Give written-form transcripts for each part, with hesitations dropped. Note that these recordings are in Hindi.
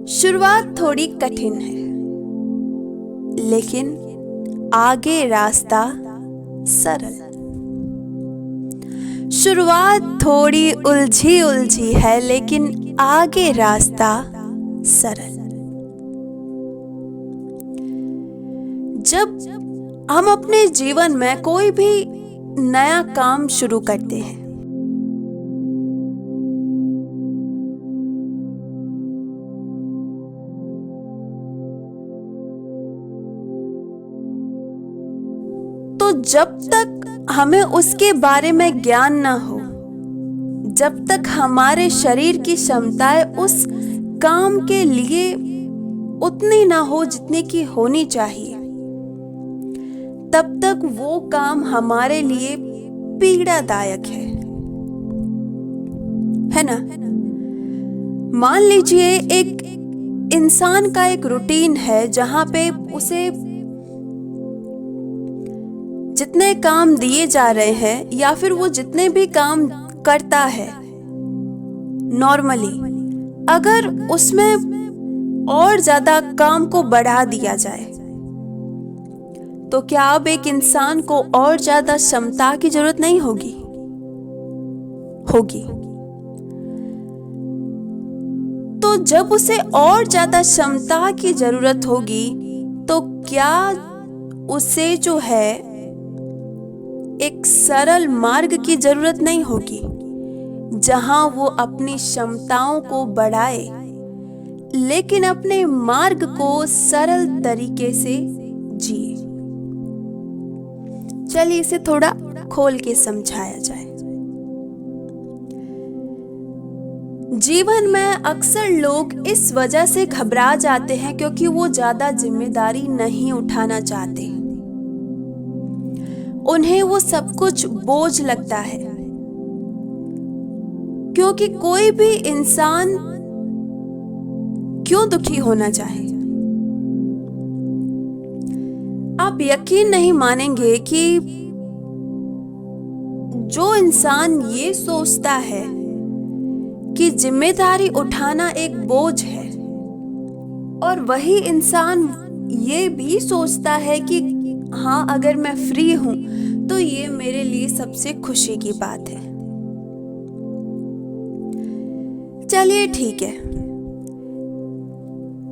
शुरुआत थोड़ी कठिन है, लेकिन आगे रास्ता सरल। शुरुआत थोड़ी उलझी उलझी है, लेकिन आगे रास्ता सरल। जब हम अपने जीवन में कोई भी नया काम शुरू करते हैं, तो जब तक हमें उसके बारे में ज्ञान ना हो, जब तक हमारे शरीर की क्षमताएं उस काम के लिए उतनी ना हो जितनी की होनी चाहिए, तब तक वो काम हमारे लिए पीड़ादायक है ना। मान लीजिए एक इंसान का एक रूटीन है जहां पे उसे जितने काम दिए जा रहे हैं या फिर वो जितने भी काम करता है नॉर्मली, अगर उसमें और ज्यादा काम को बढ़ा दिया जाए तो क्या अब एक इंसान को और ज्यादा क्षमता की जरूरत नहीं होगी? तो जब उसे और ज्यादा क्षमता की जरूरत होगी तो क्या उसे जो है एक सरल मार्ग की जरूरत नहीं होगी जहां वो अपनी क्षमताओं को बढ़ाए, लेकिन अपने मार्ग को सरल तरीके से जिए? चलिए इसे थोड़ा खोल के समझाया जाए। जीवन में अक्सर लोग इस वजह से घबरा जाते हैं क्योंकि वो ज्यादा जिम्मेदारी नहीं उठाना चाहते। उन्हें वो सब कुछ बोझ लगता है, क्योंकि कोई भी इंसान क्यों दुखी होना चाहे। आप यकीन नहीं मानेंगे कि जो इंसान ये सोचता है कि जिम्मेदारी उठाना एक बोझ है, और वही इंसान ये भी सोचता है कि हाँ, अगर मैं फ्री हूं तो ये मेरे लिए सबसे खुशी की बात है। चलिए ठीक है,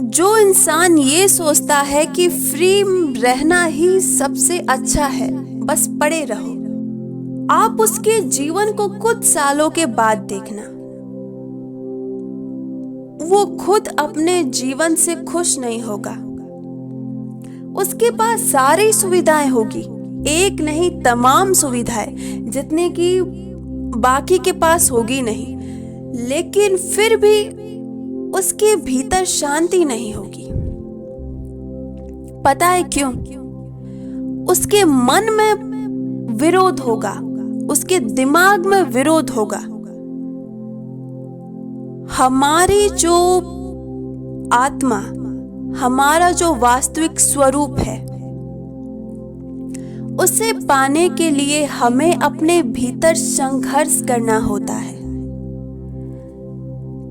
जो इंसान ये सोचता है कि फ्री रहना ही सबसे अच्छा है, बस पड़े रहो, आप उसके जीवन को कुछ सालों के बाद देखना, वो खुद अपने जीवन से खुश नहीं होगा। उसके पास सारी सुविधाएं होगी, एक नहीं तमाम सुविधाएं, जितने की बाकी के पास होगी नहीं, लेकिन फिर भी उसके भीतर शांति नहीं होगी। पता है क्यों? उसके मन में विरोध होगा, उसके दिमाग में विरोध होगा। हमारी जो आत्मा, हमारा जो वास्तविक स्वरूप है, उसे पाने के लिए हमें अपने भीतर संघर्ष करना होता है।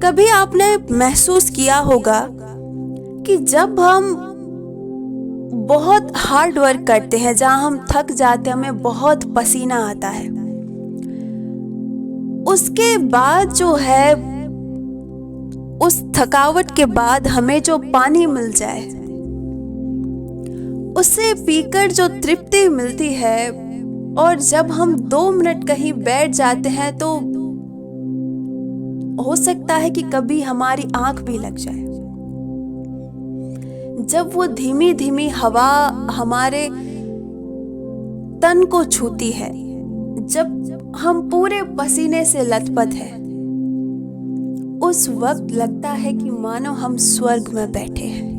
कभी आपने महसूस किया होगा कि जब हम बहुत हार्ड वर्क करते हैं, जहां हम थक जाते हैं, हमें बहुत पसीना आता है, उसके बाद जो है, उस थकावट के बाद हमें जो पानी मिल जाए, उसे पीकर जो तृप्ति मिलती है, और जब हम 2 मिनट कहीं बैठ जाते हैं तो हो सकता है कि कभी हमारी आंख भी लग जाए। जब वो धीमी धीमी हवा हमारे तन को छूती है, जब हम पूरे पसीने से लथपथ हैं, उस वक्त लगता है कि मानो हम स्वर्ग में बैठे हैं,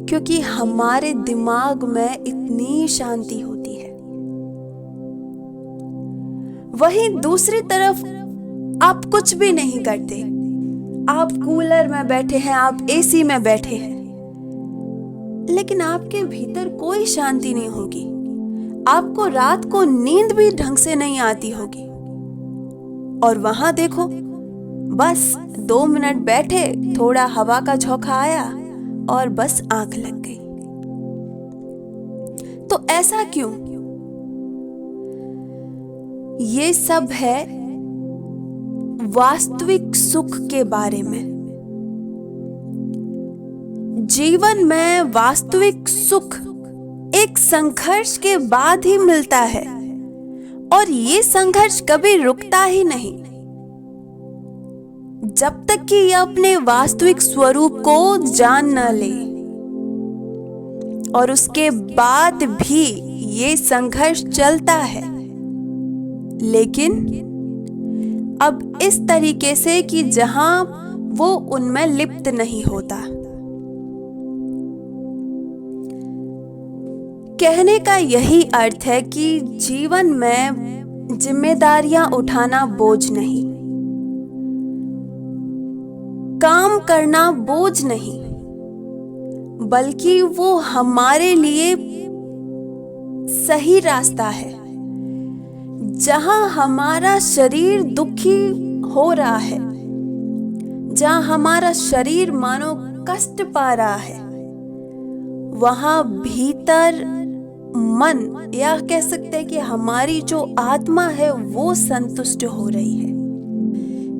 क्योंकि हमारे दिमाग में इतनी शांति होती है। वहीं दूसरी तरफ आप कुछ भी नहीं करते, आप कूलर में बैठे हैं, आप एसी में बैठे हैं, लेकिन आपके भीतर कोई शांति नहीं होगी। आपको रात को नींद भी ढंग से नहीं आती होगी। और वहां देखो, बस 2 मिनट बैठे, थोड़ा हवा का झोंका आया और बस आंख लग गई। तो ऐसा क्यों? ये सब है वास्तविक सुख के बारे में। जीवन में वास्तविक सुख एक संघर्ष के बाद ही मिलता है, और ये संघर्ष कभी रुकता ही नहीं जब तक कि यह अपने वास्तविक स्वरूप को जान न ले। और उसके बाद भी ये संघर्ष चलता है, लेकिन अब इस तरीके से कि जहां वो उनमें लिप्त नहीं होता। कहने का यही अर्थ है कि जीवन में जिम्मेदारियां उठाना बोझ नहीं, काम करना बोझ नहीं, बल्कि वो हमारे लिए सही रास्ता है। जहां हमारा शरीर दुखी हो रहा है, जहां हमारा शरीर मानो कष्ट पा रहा है, वहां भीतर मन, या कह सकते हैं कि हमारी जो आत्मा है वो संतुष्ट हो रही है।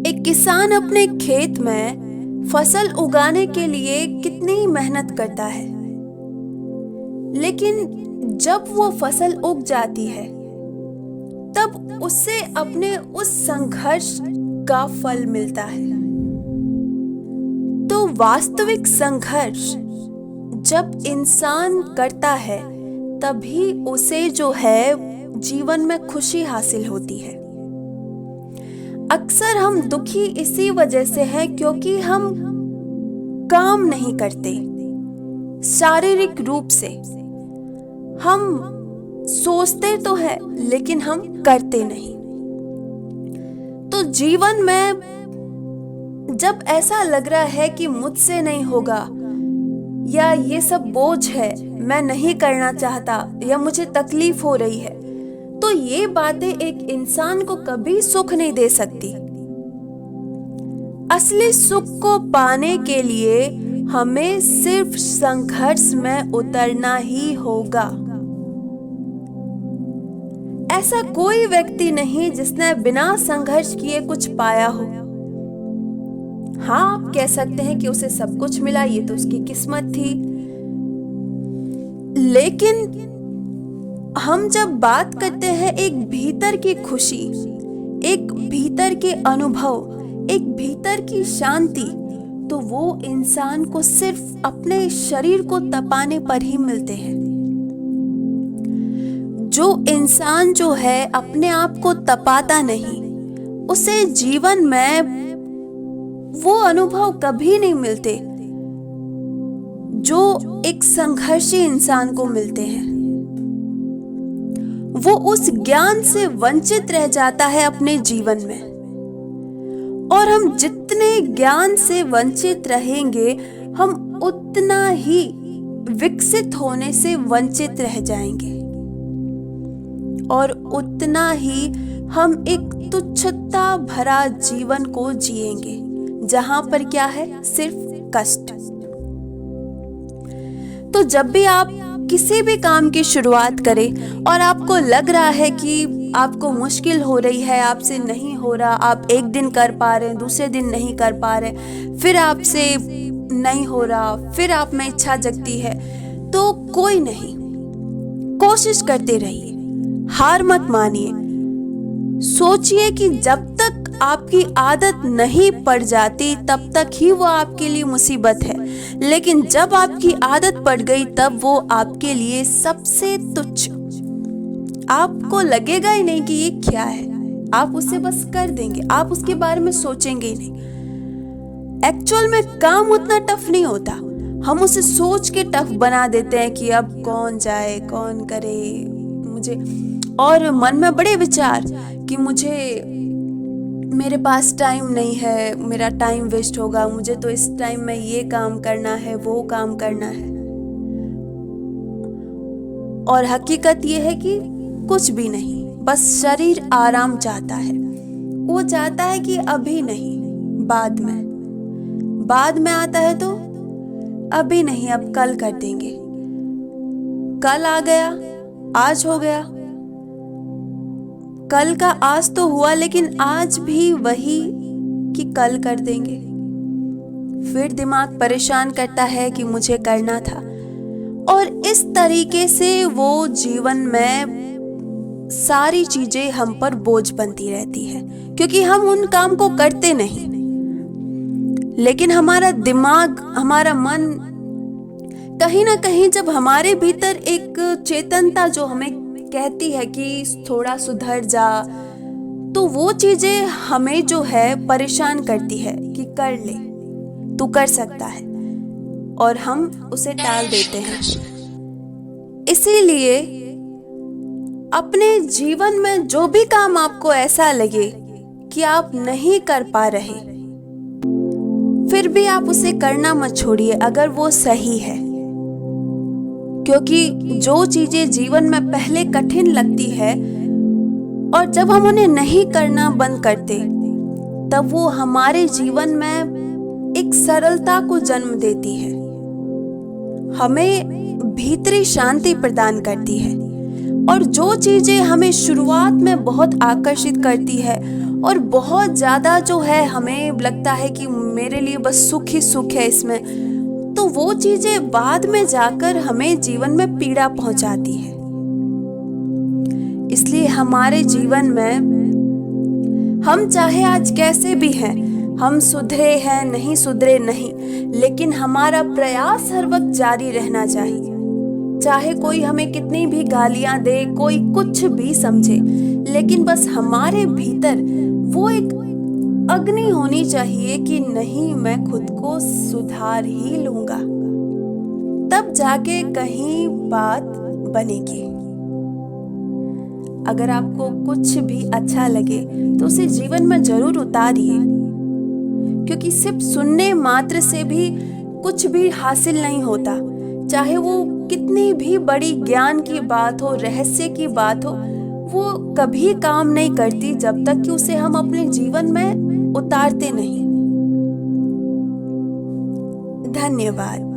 एक किसान अपने खेत में फसल उगाने के लिए कितनी मेहनत करता है, लेकिन जब वो फसल उग जाती है तब उससे अपने उस संघर्ष का फल मिलता है। तो वास्तविक संघर्ष जब इंसान करता है तभी उसे जो है जीवन में खुशी हासिल होती है। अक्सर हम दुखी इसी वजह से हैं क्योंकि हम काम नहीं करते। शारीरिक रूप से हम सोचते तो है लेकिन हम करते नहीं। तो जीवन में जब ऐसा लग रहा है कि मुझसे नहीं होगा, या ये सब बोझ है, मैं नहीं करना चाहता, या मुझे तकलीफ हो रही है, तो ये बातें एक इंसान को कभी सुख नहीं दे सकती। असली सुख को पाने के लिए हमें सिर्फ संघर्ष में उतरना ही होगा। ऐसा कोई व्यक्ति नहीं जिसने बिना संघर्ष किए कुछ पाया हो। हाँ, आप कह सकते हैं कि उसे सब कुछ मिला, ये तो उसकी किस्मत थी। लेकिन हम जब बात करते हैं एक भीतर की खुशी, एक भीतर के अनुभव, एक भीतर की शांति, तो वो इंसान को सिर्फ अपने शरीर को तपाने पर ही मिलते हैं। जो इंसान जो है अपने आप को तपाता नहीं, उसे जीवन में वो अनुभव कभी नहीं मिलते जो एक संघर्षी इंसान को मिलते हैं। वो उस ज्ञान से वंचित रह जाता है अपने जीवन में, और हम जितने ज्ञान से वंचित रहेंगे, हम उतना ही विकसित होने से वंचित रह जाएंगे, और उतना ही हम एक तुच्छता भरा जीवन को जिएंगे, जहां पर क्या है, सिर्फ कष्ट। तो जब भी आप किसी भी काम की शुरुआत करें और आपको लग रहा है कि आपको मुश्किल हो रही है, आपसे नहीं हो रहा, आप एक दिन कर पा रहे हैं, दूसरे दिन नहीं कर पा रहे, फिर आपसे नहीं हो रहा, फिर आप में इच्छा जगती है, तो कोई नहीं, कोशिश करते रहिए, हार मत मानिए। सोचिए कि जब तक आपकी आदत नहीं पड़ जाती तब तक ही वो आपके लिए मुसीबत है, लेकिन जब आपकी आदत पड़ गई तब वो आपके लिए सबसे तुच्छ। आपको लगेगा ही नहीं कि ये क्या है, आप उसे बस कर देंगे, आप उसके बारे में सोचेंगे ही नहीं। एक्चुअल में काम उतना टफ नहीं होता, हम उसे सोच के टफ बना देते हैं कि अब कौन जाए, कौन करे मुझे, और मन में बड़े विचार कि मेरे पास टाइम नहीं है, मेरा टाइम वेस्ट होगा, मुझे तो इस टाइम में ये काम करना है, वो काम करना है। और हकीकत ये है कि कुछ भी नहीं, बस शरीर आराम चाहता है। वो चाहता है कि अभी नहीं, बाद में आता है तो अभी नहीं, अब कल कर देंगे। कल आ गया, आज हो गया। कल का आज तो हुआ, लेकिन आज भी वही कि कल कर देंगे। फिर दिमाग परेशान करता है कि मुझे करना था, और इस तरीके से वो जीवन में सारी चीजें हम पर बोझ बनती रहती है, क्योंकि हम उन काम को करते नहीं। लेकिन हमारा दिमाग, हमारा मन कहीं ना कहीं, जब हमारे भीतर एक चेतनता जो हमें कहती है कि थोड़ा सुधर जा, तो वो चीजें हमें जो है परेशान करती है कि कर ले, तू कर सकता है, और हम उसे टाल देते हैं। इसीलिए अपने जीवन में जो भी काम आपको ऐसा लगे कि आप नहीं कर पा रहे, फिर भी आप उसे करना मत छोड़िए अगर वो सही है। क्योंकि जो चीजें जीवन में पहले कठिन लगती है, और जब हम उन्हें नहीं करना बंद करते, तब वो हमारे जीवन में एक सरलता को जन्म देती है, हमें भीतरी शांति प्रदान करती है। और जो चीजें हमें शुरुआत में बहुत आकर्षित करती है और बहुत ज्यादा जो है हमें लगता है कि मेरे लिए बस सुख ही सुख है इसमें, तो वो चीजें बाद में जाकर हमें जीवन में पीड़ा पहुंचाती है। इसलिए हमारे जीवन में हम चाहे आज कैसे भी हैं, हम सुधरे हैं नहीं सुधरे नहीं, लेकिन हमारा प्रयास हर वक्त जारी रहना चाहिए। चाहे कोई हमें कितनी भी गालियां दे, कोई कुछ भी समझे, लेकिन बस हमारे भीतर वो एक अग्नि होनी चाहिए कि नहीं, मैं खुद को सुधार ही लूंगा, तब जाके कहीं बात बनेगी। अगर आपको कुछ भी अच्छा लगे तो उसे जीवन में जरूर उतारिए, क्योंकि सिर्फ सुनने मात्र से भी कुछ भी हासिल नहीं होता। चाहे वो कितनी भी बड़ी ज्ञान की बात हो, रहस्य की बात हो, वो कभी काम नहीं करती जब तक कि उसे हम अपने जीवन में उतारते नहीं। धन्यवाद।